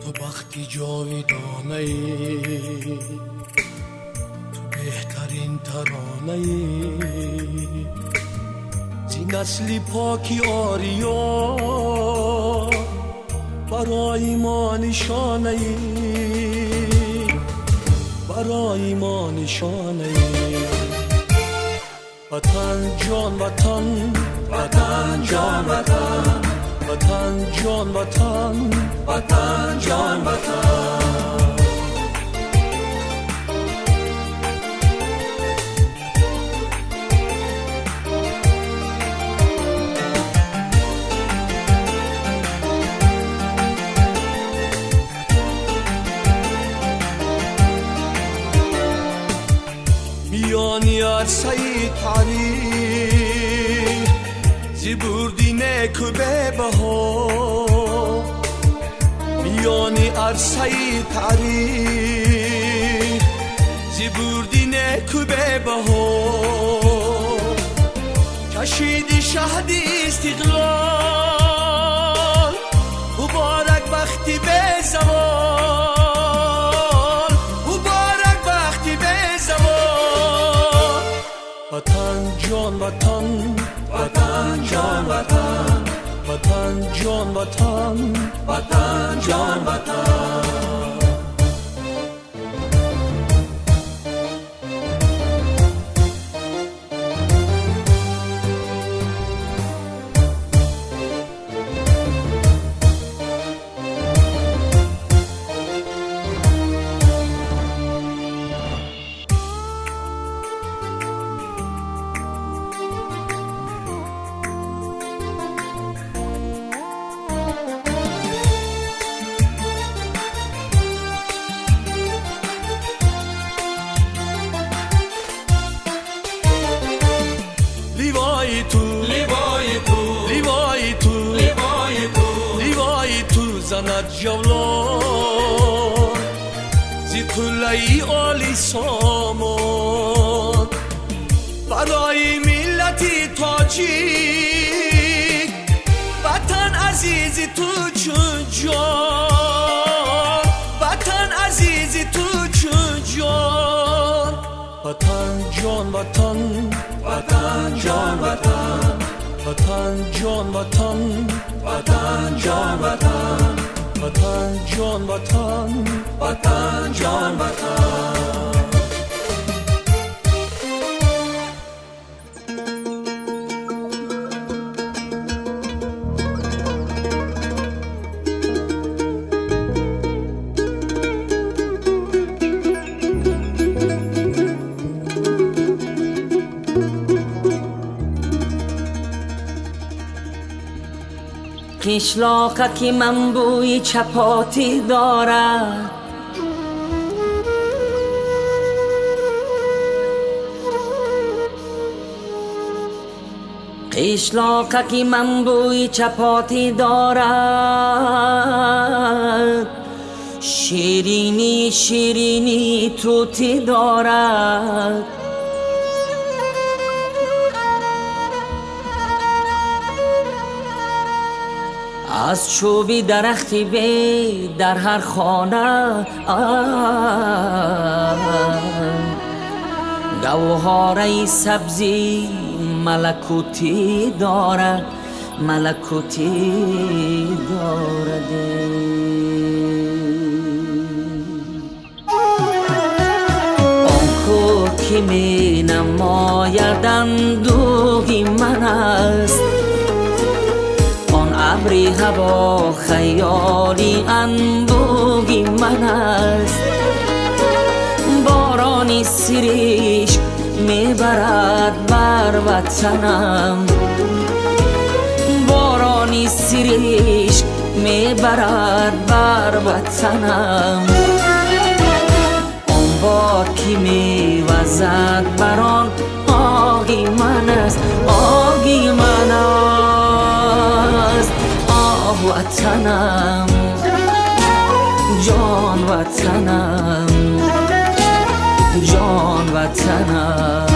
تو وقتی جاودانه ای، تو بهترین ترانه ای، زین نسلی پاکی آریا برای ما نشانه ای، برای ما نشانه ای. وطن جان وطن، وطن جان وطن، وطن جان وطن، وطن جان وطن. میانی عرصه تاریخ زیبوردینه که به بها، میانی عرصه تاریخ زیبوردینه که به بها، کشیدی شهد استقلال مبارک وقتی به زوال، مبارک وقتی به زوال. وطن جان وطن، وطن جان وطن، وطن جان وطن، وطن جان وطن. لیوای تو، لیوای تو، لیوای تو، لیوای تو، لیوای تو زند جولان زی قلعه عالی سامان، برای ملتی تاجیک وطن عزیزی تو چون جان، وطن عزیزی تو چون جان. وطن جان وطن، وطن جان وطن، وطن جان وطن، وطن جان وطن، وطن جان وطن، وطن جان وطن. قشلاقکی من بوی چپاتی دارد، قشلاقکی من بوی چپاتی دارد، شیرینی شیرینی توتی دارد. از چوبی درختی به در هر خانه گوهره سبزی ملکوتی دارد، ملکوتی دارد. آن کو که می نماید اندوهی من است، ابری هوا خیالی انبوهی من است. بارانی سریش میبرد بر وطنم، بارانی سریش میبرد بر وطنم. اون باد که میوزد بران آهی من است، آهی من است. وطنم جان وطنم، جان وطنم،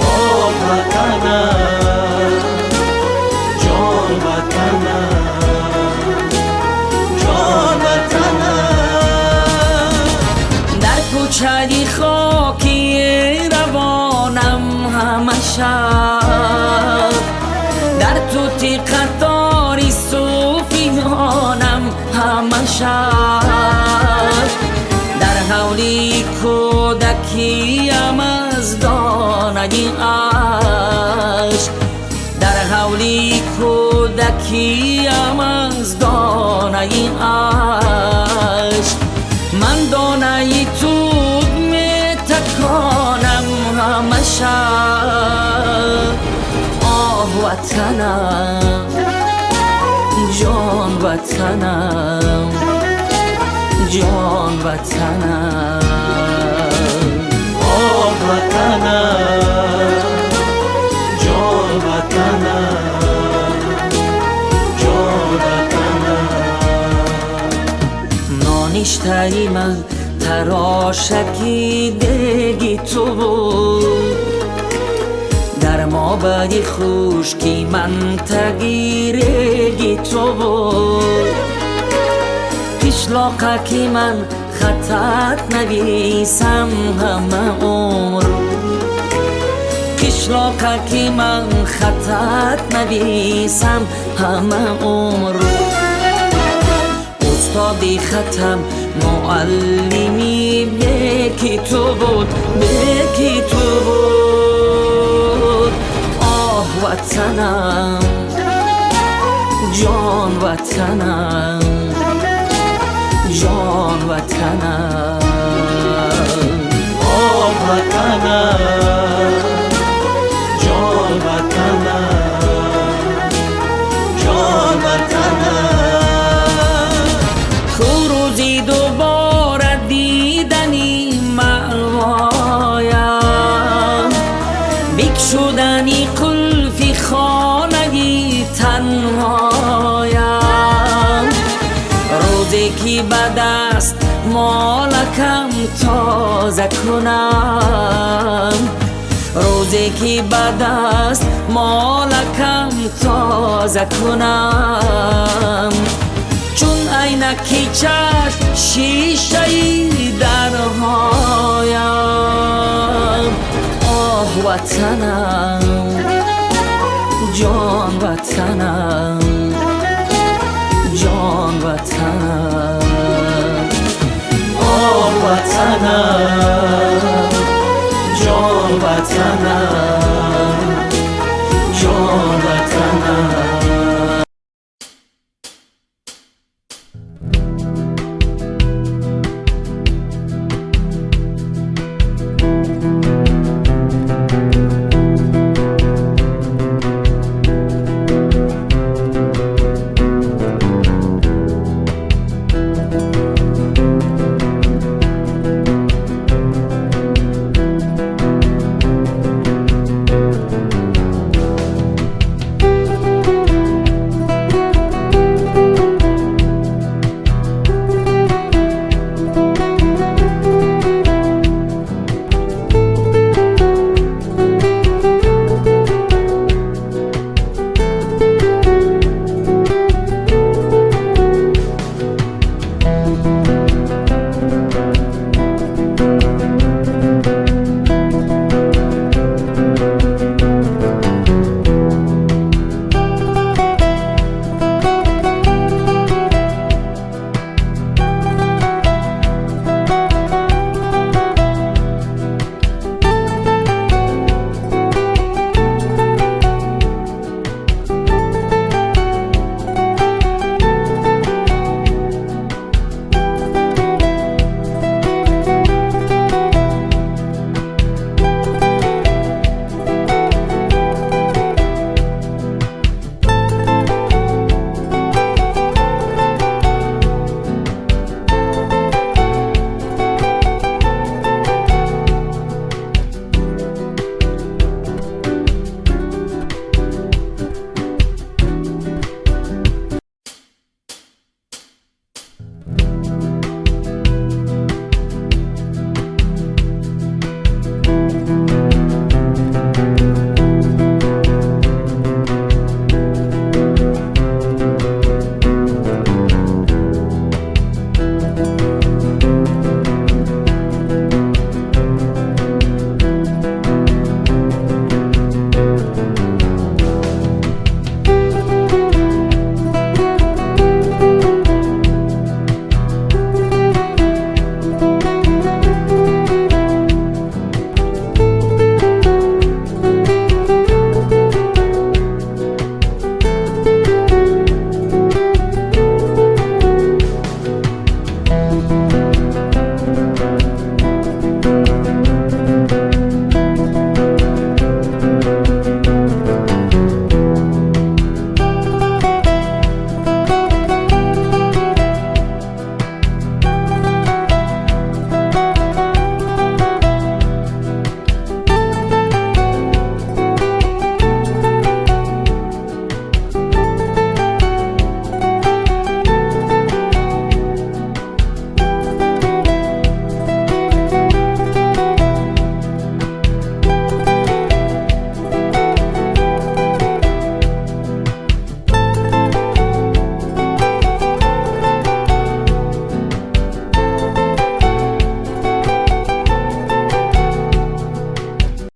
آه وطنم، جان وطنم، جان باشد در حولی کودکیم از دانه عشق در حولی کودکیم از دانه عشق من دانه تو می تکانم همشه آه وطنم جان وطنم جان وطنم آه وطنم جان وطنم جان وطنم نانشتهی من تراشکی دیگی تو بود در ما بدی خشکی من تگیرگی تو بود قشلاقکی من خطت نویسم همه عمر قشلاقکی من خطت نویسم همه عمر استادی ختم معلمی یکی تو بود یکی تو بود آه وطنم جان وطنم جان وطنم آه وطنم جان وطنم جان وطنم روزی دوباره دیدنی مأوایم بکشودنی قلفی خانگی تنهایم روزی که به دست مالکم تازه کنم روزی که به دست مالکم تازه کنم چون عینکی چشم شیشه‌ای درهایم آه وطنم جان وطنم جان وطنم آه وطنم جان وطنم